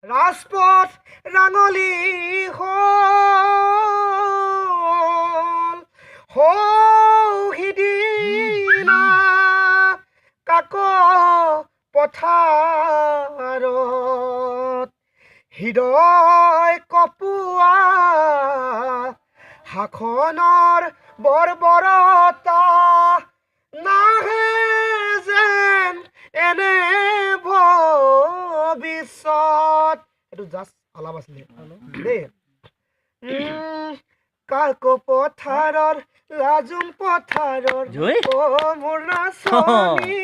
ৰাজপথ ৰাঙলী হ'ল সিদিনা কাক পথাৰত হৃদয় কপোৱা শাসনৰ বৰ্বৰতা নাহে যেন এনে ভৱিষ্যত এইটো জাষ্ট আলাপ আছিলে দেই কাক পথাৰৰ লাজুম পথাৰৰ অ মোৰ নাচনী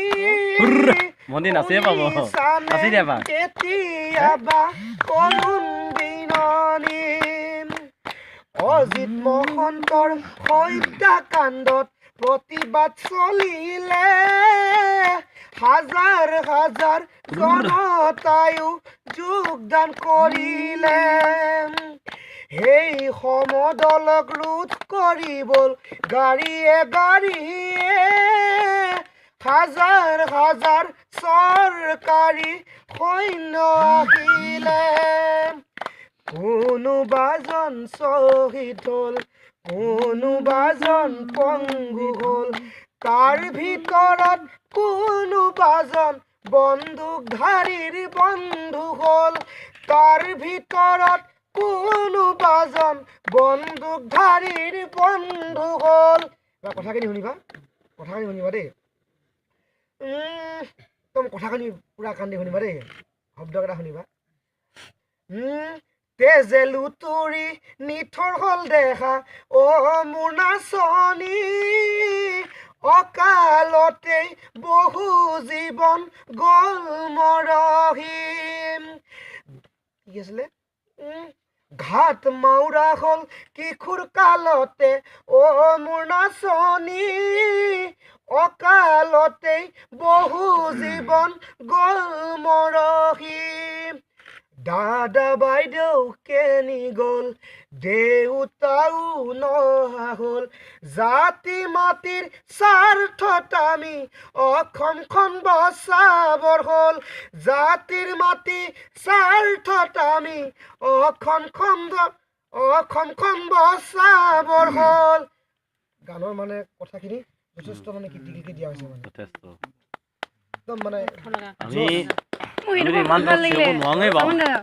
মন্দিৰ নাচিয়ে পাব নাচি দিয়া বা কেতিয়াবা কৰুণ বিননী অজিত মহন্তৰ হত্যাকাণ্ডত প্ৰতিবাদ চলিলে হাজাৰ হাজাৰ জনতায়ো যোগদান কৰিলে সেই সমদলক ৰোধ কৰিবলৈ গাড়ীয়ে গাড়ীয়ে হাজাৰ হাজাৰ চৰকাৰী সৈন্য আহিলে কোনোবাজন শ্বহীদ হ'ল কোনোবাজন পংগু হ'ল তাৰ ভিতৰত কোনোবাজন বন্দুকধাৰীৰ বন্ধু হ'ল তাৰ ভিতৰত কোনোবাজন বন্দুকধাৰীৰ বন্ধু হ'ল কথাখিনি শুনিবা দেই তুমি কথাখিনি পুৰা কান্দি শুনিবা দেই শব্দকেইটা শুনিবা তেজে লুতুৰি নিথৰ হ'ল দেখা অ মোৰ নাচনী অকালতে বহু জীৱন গ'ল মৰহিম কি আছিলে ঘাট মাউৰা হ'ল কিশোৰ কালতে অ মোৰ নাচনী অকালতে বহু জীৱন গ'ল মৰহিম দাদা বাইদেউ কেনি গ'ল দেউতাও নহা হ'ল জাতি মাটিৰ স্বাৰ্থত আমি অসমখন বচাবৰ হ'ল জাতিৰ মাটি স্বাৰ্থত আমি অসমখন বচাবৰ হ'ল গানৰ মানে কথাখিনি যথেষ্ট মানে কীৰ্তি দিয়া হৈছে মানে যথেষ্ট একদম মানে আমি ইমান নোৱাৰোঁ